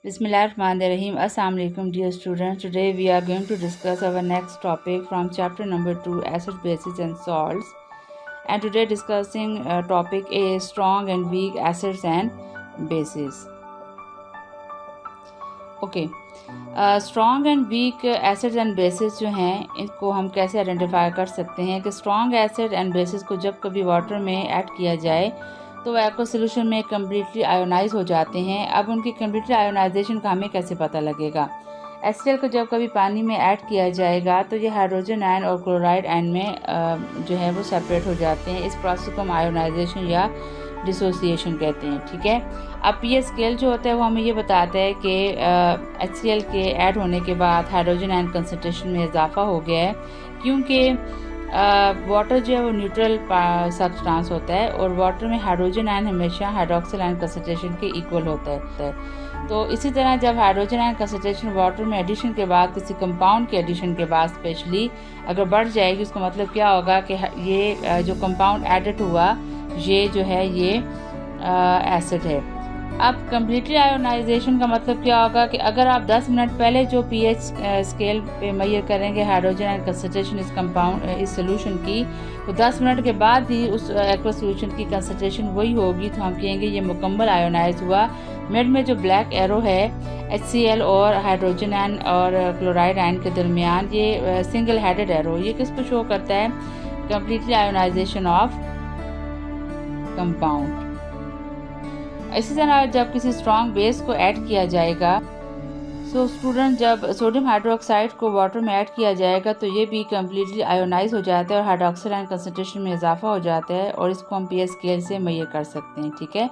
Bismillahirrahmanirrahim. Assalamu alaikum dear students. Today we are going to discuss our next topic from chapter number 2, acid, bases and salts. And today discussing topic A, strong and weak acids and bases. Okay. Strong and weak acids and basis जो हैं इनको हम कैसे identify कर सकते हैं कि strong acid and basis को जब कभी वाटर में ऐड किया जाए तो वो एक्वा सोल्यूशन में कम्प्लीटली आयोनाइज हो जाते हैं। अब उनकी कम्प्लीटली आयोनाइजेशन का हमें कैसे पता लगेगा? HCl को जब कभी पानी में ऐड किया जाएगा तो ये हाइड्रोजन आयन और क्लोराइड आयन में जो है वो सेपरेट हो जाते हैं। इस प्रोसेस को हम आयोनाइजेशन या डिसोसिएशन कहते हैं। ठीक है। अब पीएच स्केल जो होता है वो हमें ये बताता है कि HCl के ऐड होने के बाद हाइड्रोजन आयन कंसनट्रेशन में इजाफा हो गया है, क्योंकि वाटर जो है वो न्यूट्रल सब्सटेंस होता है और वाटर में हाइड्रोजन आयन हमेशा हाइड्रोक्सिल आयन कंसनट्रेशन के इक्वल होता है। तो इसी तरह जब हाइड्रोजन आयन कंसनट्रेशन वाटर में एडिशन के बाद किसी कंपाउंड के एडिशन के बाद स्पेशली अगर बढ़ जाएगी, उसका मतलब क्या होगा कि ये जो कंपाउंड एडेड हुआ ये जो है ये एसिड है। अब कम्प्लीटली आयोनाइजेशन का मतलब क्या होगा कि अगर आप 10 मिनट पहले जो पीएच स्केल पे मेजर करेंगे हाइड्रोजन आयन कंसंट्रेशन इस कंपाउंड इस सोल्यूशन की, तो 10 मिनट के बाद ही उस एक्वा सोल्यूशन की कंसंट्रेशन वही होगी, तो हम कहेंगे ये मुकम्मल आयोनाइज हुआ। मिड में जो ब्लैक एरो है HCl और हाइड्रोजन आयन और क्लोराइड आयन के दरमियान, ये सिंगल हेडेड एरो, ये किसको शो करता है? Completely ionization of compound. इसी तरह जब किसी स्ट्रॉन्ग बेस को ऐड किया जाएगा, सो स्टूडेंट जब सोडियम हाइड्रोक्साइड को वाटर में ऐड किया जाएगा तो ये भी कम्प्लीटली आयोनाइज हो जाता है और हाइड्रोक्सिल आयन कंसंट्रेशन में इजाफा हो जाता है और इसको हम पीएच स्केल से मेजर कर सकते हैं। ठीक है।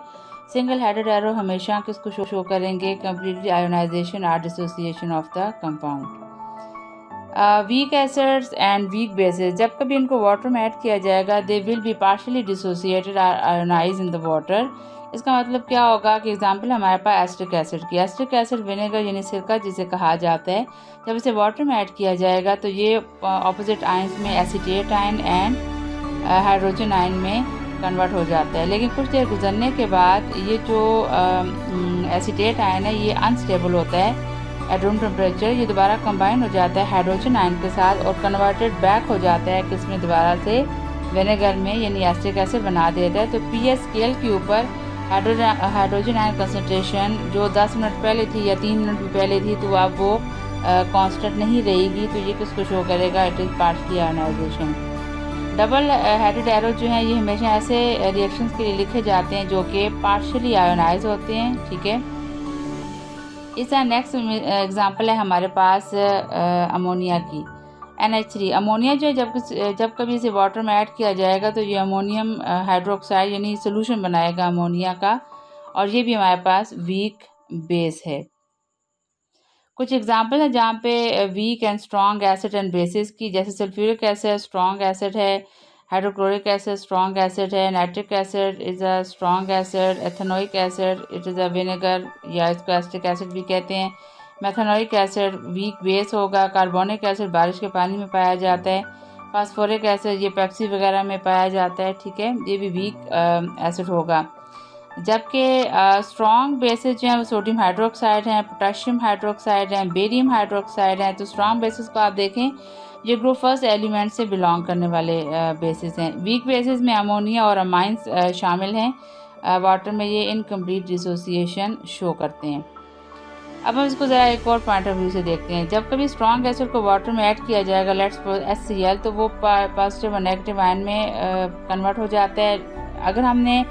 सिंगल हेडेड एरो हमेशा किसको शो करेंगे? कम्प्लीटली आयोनाइजेशन और dissociation of the compound. Weak acids and weak bases जब कभी इनको वाटर में ऐड किया जाएगा they will be partially dissociated और आयोनाइज इन द वाटर। इसका मतलब क्या होगा कि एग्जांपल हमारे पास एस्टिक एसिड की, एस्टिक एसिड विनेगर यानी सिरका जिसे कहा जाता है, जब इसे वाटर में ऐड किया जाएगा तो ये ऑपोजिट आयंस में acetate ion and hydrogen ion में कन्वर्ट हो जाता है। लेकिन कुछ देर गुजरने के बाद ये जो एसीटेट आयन है ये अनस्टेबल होता है एट रूम टेम्परेचर, ये दोबारा कंबाइन हो जाता है हाइड्रोजन आयन के साथ और कन्वर्टेड बैक हो जाता है किसमें? दोबारा से विनेगर में, यानी एस्टिक एसिड बना देता है। तो पीएच स्केल के ऊपर हाइड्रोजन आयन कंसंट्रेशन जो 10 मिनट पहले थी या 3 मिनट भी पहले थी तो अब वो कांस्टेंट नहीं रहेगी, तो ये किसको शो करेगा? It is partially ionization. Double headed arrow जो है ये हमेशा ऐसे रिएक्शंस के लिए लिखे जाते हैं जो कि पार्शियली आयोनाइज होते हैं। ठीक है। इसका नेक्स्ट एग्जांपल है हमारे पास अमोनिया की, NH3। अमोनिया जो है जब कभी इसे वाटर में ऐड किया जाएगा तो ये अमोनियम हाइड्रोक्साइड यानी सोल्यूशन बनाएगा अमोनिया का, और ये भी हमारे पास वीक बेस है। कुछ एग्जांपल है जहाँ पे weak and strong acid and bases की, जैसे सल्फ्यूरिक एसिड स्ट्रॉन्ग एसिड है, हाइड्रोक्लोरिक एसिड स्ट्रॉन्ग एसिड है, nitric acid is a strong acid, ethanoic acid it is a vinegar या इसको एसिटिक एसिड भी कहते हैं, मेथेनोइक एसिड वीक बेस होगा, कार्बोनिक एसिड बारिश के पानी में पाया जाता है, फास्फोरिक एसिड ये पेप्सी वगैरह में पाया जाता है। ठीक है। ये भी वीक एसिड होगा। जबकि स्ट्रॉन्ग बेसिस जो हैं वो सोडियम हाइड्रोक्साइड हैं, पोटेशियम हाइड्रोक्साइड हैं, बेरियम हाइड्रोक्साइड हैं। तो स्ट्रॉन्ग बेसिस को आप देखें ये ग्रुप फर्स्ट एलिमेंट से बिलोंग करने वाले बेसिस हैं। वीक बेसिस में अमोनिया और अमाइंस शामिल हैं। वाटर में ये इनकम्प्लीट डिसोसिएशन शो करते हैं। अब हम इसको ज़रा एक और पॉइंट ऑफ व्यू से देखते हैं। जब कभी स्ट्रॉन्ग एसिड को वाटर में ऐड किया जाएगा, लेट्स सपोज HCl, तो वो पॉजिटिव और नेगेटिव आयन में कन्वर्ट हो जाता है। अगर हमने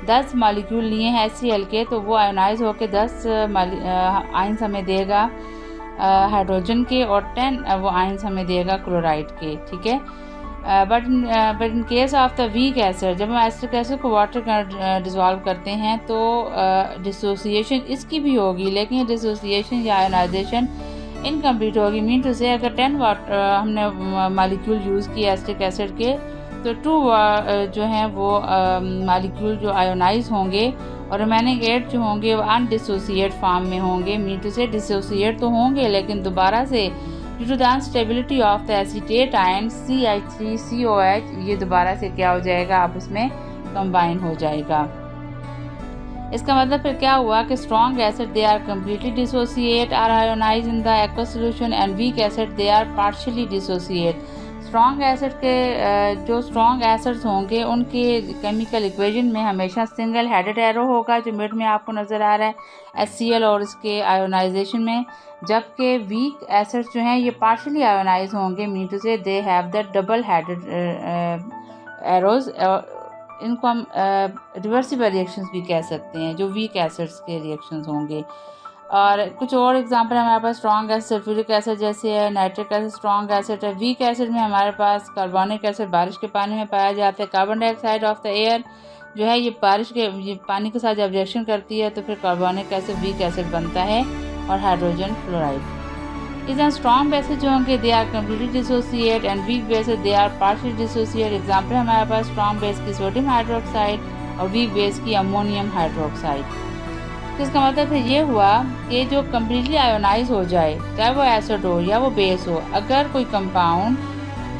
10 मॉलिक्यूल लिए हैं HCl के तो वो आयोनाइज होकर 10 आयंस हमें देगा हाइड्रोजन के और 10 वो आयंस हमें देगा क्लोराइड के। ठीक है। But in case of the weak acid जब हम एसिटिक एसिड को वाटर का डिसॉल्व करते हैं तो डिसोसिएशन इसकी भी होगी, लेकिन डिसोसिएशन या आयोनाइजेशन इनकम्प्लीट होगी। मीन टू से अगर 10 हमने मॉलिक्यूल यूज़ किए एसिटिक एसिड के तो 2 जो हैं वो मॉलिक्यूल जो आयोनाइज होंगे और रिमेनिंग 8 जो होंगे वो अनडिसोसिएट फॉर्म में होंगे। मीन टू से डिसोसिएट तो होंगे लेकिन दोबारा से due to the instability of the acetate ion CH3COH ये दोबारा से क्या हो जाएगा? आपस में कंबाइन हो जाएगा। इसका मतलब फिर क्या हुआ कि strong acid they are completely dissociate are ionize in the aqueous solution and weak acid they are partially dissociate. Strong acid के जो स्ट्रॉन्ग एसिड्स होंगे उनके केमिकल इक्वेशन में हमेशा सिंगल हेडेड एरो होगा जो मिड में आपको नज़र आ रहा है HCl और इसके आयोनाइजेशन में, जबकि वीक एसिड्स जो हैं ये पार्शियली आयोनाइज होंगे, मीन टू से they have the double headed arrows. इनको हम रिवर्सिबल रिएक्शंस भी कह सकते हैं जो वीक एसिड्स के रिएक्शंस होंगे। और कुछ और एग्जांपल हमारे पास स्ट्रॉन्ग एसिड सल्फ्यूरिक एसिड जैसे है, नाइट्रिक एसिड स्ट्रॉन्ग एसिड है। वीक एसिड में हमारे पास कार्बोनिक एसिड बारिश के पानी में पाया जाता है। Carbon dioxide of the air जो है ये पानी के साथ जब रिएक्शन करती है तो फिर कार्बोनिक एसिड वीक एसिड बनता है और हाइड्रोजन फ्लोराइड। इस स्ट्रॉन्ग बेसेस जो होंगे they are completely dissociate and weak bases they are partially dissociate. Example हमारे पास स्ट्रॉन्ग बेस की सोडियम हाइड्रोक्साइड और वीक बेस की अमोनियम हाइड्रोक्साइड। तो इसका मतलब फिर ये हुआ कि जो कम्प्लीटली आयोनाइज हो जाए, चाहे वो एसिड हो या वो बेस हो, अगर कोई compound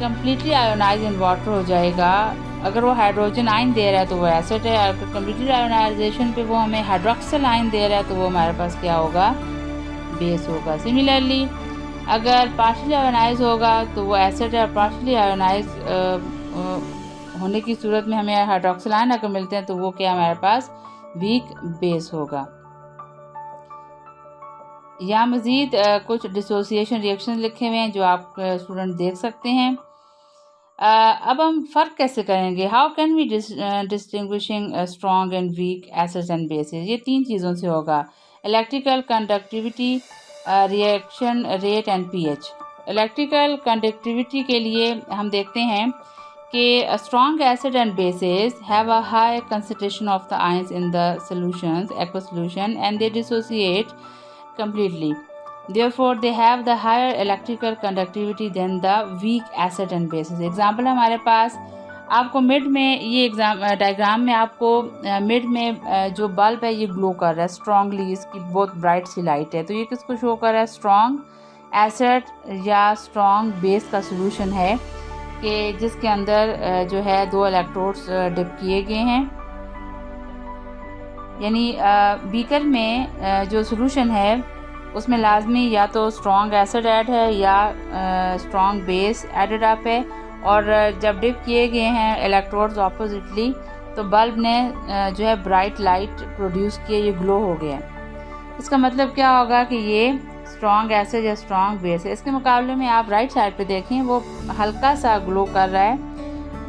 completely ionize in water हो जाएगा, अगर वो हाइड्रोजन आयन दे रहा है तो वो एसिड है, अगर कम्प्लीटली आयोनाइजेशन पे वो हमें हाइड्रोक्सिल आयन दे रहा है तो वो हमारे पास क्या होगा, बेस होगा। सिमिलरली अगर पार्शियली आयोनाइज होगा तो वो एसिड है, पार्शियली आयोनाइज होने की सूरत में हमें हाइड्रोक्सिल आयन अगर मिलते हैं तो वो क्या हमारे पास वीक बेस होगा। यहाँ मज़ीद कुछ डिसोसिएशन रिएक्शन लिखे हुए हैं जो आप स्टूडेंट देख सकते हैं। अब हम फ़र्क कैसे करेंगे, how can we distinguishing strong and weak acids and bases. ये तीन चीज़ों से होगा, electrical conductivity, reaction rate and pH। Electrical conductivity के लिए हम देखते हैं कि strong acid and bases have a high concentration of the ions in the solutions aqueous solution and they dissociate completely. Therefore, they have the higher electrical conductivity than the weak acid and bases. Example हमारे पास आपको mid में ये diagram में आपको mid में जो bulb है ये ग्लो कर रहा है स्ट्रांगली, इसकी बहुत ब्राइट सी लाइट है, तो ये किसको शो कर रहा है, स्ट्रॉन्ग एसिड या स्ट्रॉन्ग बेस का सोल्यूशन है कि जिसके अंदर जो है दो इलेक्ट्रोड्स डिप किए गए हैं। यानी बीकर में जो सोल्यूशन है उसमें लाजमी या तो स्ट्रॉन्ग एसिड ऐड है या स्ट्रॉन्ग बेस एडेड अप है, और जब डिप किए गए हैं इलेक्ट्रोड्स ऑपोजिटली तो बल्ब ने जो है ब्राइट लाइट प्रोड्यूस किए, ये ग्लो हो गया। इसका मतलब क्या होगा कि ये स्ट्रॉन्ग एसिड या स्ट्रॉन्ग बेस है। इसके मुकाबले में आप राइट साइड पे देखें वो हल्का सा ग्लो कर रहा है,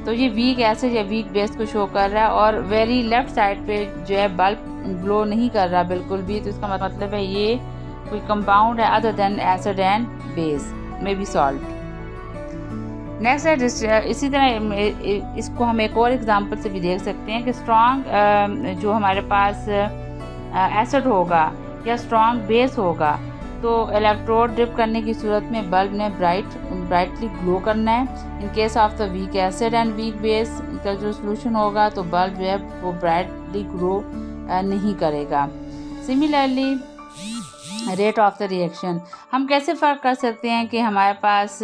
तो ये वीक एसिड या वीक बेस को शो कर रहा है, और वेरी लेफ्ट साइड पे जो है बल्ब ग्लो नहीं कर रहा बिल्कुल भी, तो इसका मतलब है ये कोई कंपाउंड है other than acid and base, may be salt. Next है इसी तरह इसको हम एक और एग्जांपल से भी देख सकते हैं कि स्ट्रॉन्ग जो हमारे पास एसिड होगा या स्ट्रॉन्ग बेस होगा तो इलेक्ट्रोड डिप करने की सूरत में बल्ब ने ब्राइटली ग्लो करना है। In case of the week acid and weak base का जो सोल्यूशन होगा तो बल्ब जो है वो ब्राइटली ग्लो नहीं करेगा। Similarly rate of the reaction, हम कैसे फ़र्क कर सकते हैं कि हमारे पास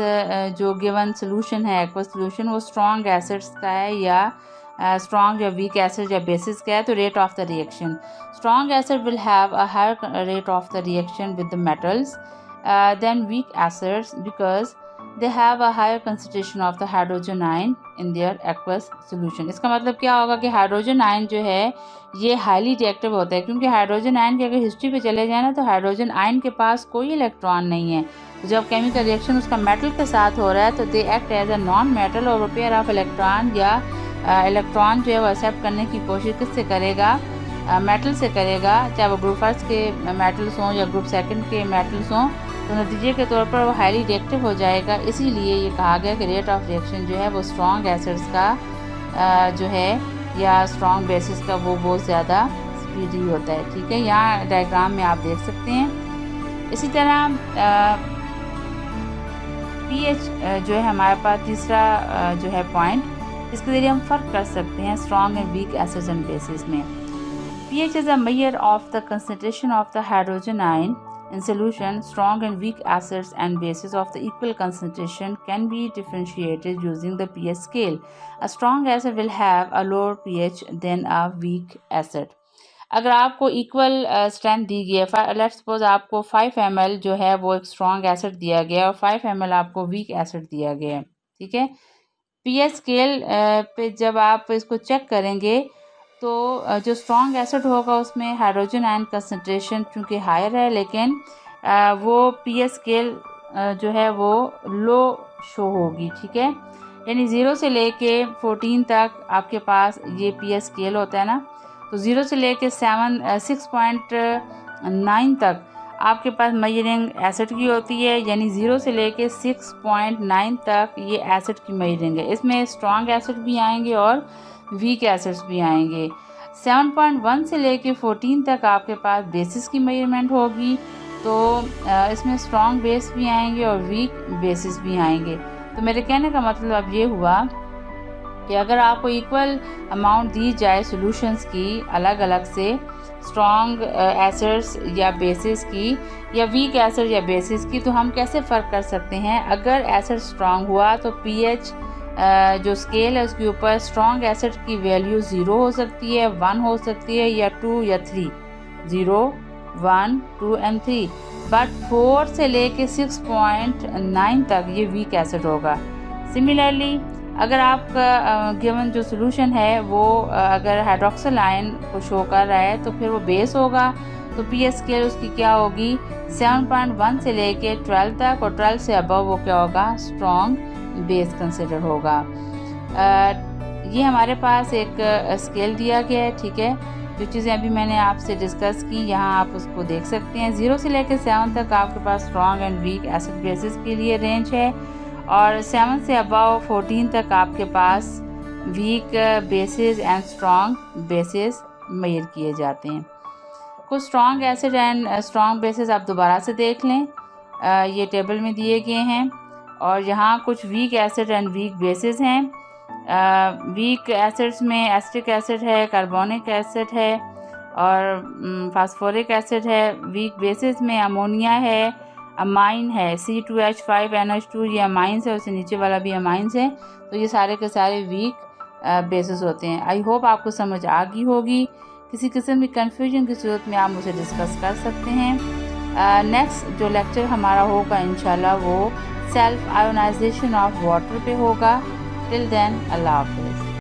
जो गिवन सोल्यूशन है एक्वस सोल्यूशन वो स्ट्रॉन्ग एसिड्स का है या स्ट्रॉन्ग या वीक एसिड या बेसिस का है। तो rate of the reaction, strong acid will have a higher rate of the reaction with the metals than weak acids because they have a higher concentration of the hydrogen ion in their aqueous solution. इसका मतलब क्या होगा कि hydrogen ion जो है ये highly reactive होता है, क्योंकि हाइड्रोजन आयन की अगर हिस्ट्री पे चले जाए ना तो हाइड्रोजन आयन के पास कोई इलेक्ट्रॉन नहीं है, तो जब केमिकल रिएक्शन उसका मेटल के साथ हो रहा है तो they act as a non metal और पेयर ऑफ इलेक्ट्रॉन या इलेक्ट्रॉन जो है वो एक्सेप्ट करने की कोशिश किससे करेगा, मेटल से करेगा, चाहे वो ग्रुप फर्स्ट के मेटल्स हों या ग्रुप सेकंड के मेटल्स हों, तो नतीजे के तौर पर वो हाईली रिएक्टिव हो जाएगा। इसीलिए ये कहा गया कि रेट ऑफ रिएक्शन जो है वो स्ट्रॉन्ग एसिड्स का जो है या स्ट्रॉन्ग बेसिस का वो बहुत ज़्यादा स्पीडी होता है। ठीक है, यहाँ डायग्राम में आप देख सकते हैं। इसी तरह pH जो है हमारे पास तीसरा जो है पॉइंट, इसके ज़रिए हम फ़र्क कर सकते हैं strong and weak acids and basis में। pH is a measure of the concentration of the hydrogen ion in solution. Strong and weak acids and bases of the equal concentration can be differentiated using the pH scale. A strong acid will have a lower pH than a weak acid. अगर आपको equal strength दी गई है, let's suppose आपको 5 ml जो है वो एक strong acid दिया गया है और 5 ml आपको वीक एसिड दिया गया है, ठीक है। पीएच स्केल पे जब आप इसको चेक करेंगे तो जो स्ट्रॉन्ग एसिड होगा उसमें हाइड्रोजन आयन कंसंट्रेशन चूँकि हायर है, लेकिन वो पीएच स्केल जो है वो लो शो होगी, ठीक है। यानी 0 से लेके 14 तक आपके पास ये पीएच स्केल होता है ना, तो 0 से लेके 6.9 तक आपके पास मेजरिंग एसिड की होती है, यानी 0 से लेके 6.9 तक ये एसिड की मेजरिंग है। इसमें स्ट्रॉन्ग एसिड भी आएंगे और वीक एसिड्स भी आएंगे। 7.1 से लेके 14 तक आपके पास बेसिस की मेजरमेंट होगी, तो इसमें स्ट्रॉन्ग बेस भी आएंगे और वीक बेसिस भी आएंगे। तो मेरे कहने का मतलब अब ये हुआ कि अगर आपको इक्वल अमाउंट दी जाए सॉल्यूशंस की अलग अलग से, स्ट्रॉन्ग एसिड्स या बेसिस की या वीक एसिड या बेसिस की, तो हम कैसे फ़र्क कर सकते हैं। अगर एसिड स्ट्रॉन्ग हुआ तो पीएच जो स्केल है उसके ऊपर स्ट्रॉन्ग एसिड की वैल्यू 0 हो सकती है, 1 हो सकती है या 2 या 3, 0, 1, 2 एंड 3। बट 4 से लेके 6.9 तक ये वीक एसिड होगा। सिमिलरली अगर आपका गिवन जो सोल्यूशन है वो अगर हाइड्रोक्सिल आयन को शो कर रहा है तो फिर वो बेस होगा, तो पीएच स्केल उसकी क्या होगी 7.1 से लेके 12 तक, और 12 से अबव वो क्या होगा स्ट्रॉन्ग बेस कंसिडर होगा। ये हमारे पास एक स्केल दिया गया है, ठीक है। जो चीज़ें अभी मैंने आपसे डिस्कस की यहाँ आप उसको देख सकते हैं। 0 से लेकर 7 तक आपके पास strong and weak acid bases के लिए रेंज है, और 7 से अबव 14 तक आपके पास weak bases and strong bases measure किए जाते हैं। कुछ strong acid and strong bases आप दोबारा से देख लें, ये टेबल में दिए गए हैं, और यहाँ कुछ weak acid and weak bases हैं। वीक एसिड्स में एसिटिक एसिड है, कार्बोनिक एसिड है और फास्फोरिक एसिड है। वीक बेसिस में अमोनिया है, अमाइन है, C2H5NH2 ये अमाइंस है, उससे नीचे वाला भी अमाइंस है। तो ये सारे के सारे वीक बेसिस होते हैं। आई होप आपको समझ आ गई होगी। किसी किस्म की कन्फ्यूजन की सूरत में आप मुझे डिस्कस कर सकते हैं। नेक्स्ट जो लेक्चर हमारा होगा इंशाल्लाह वो सेल्फ आयोनाइजेशन ऑफ वाटर पे होगा। टिल देन अल्लाह हाफिज़।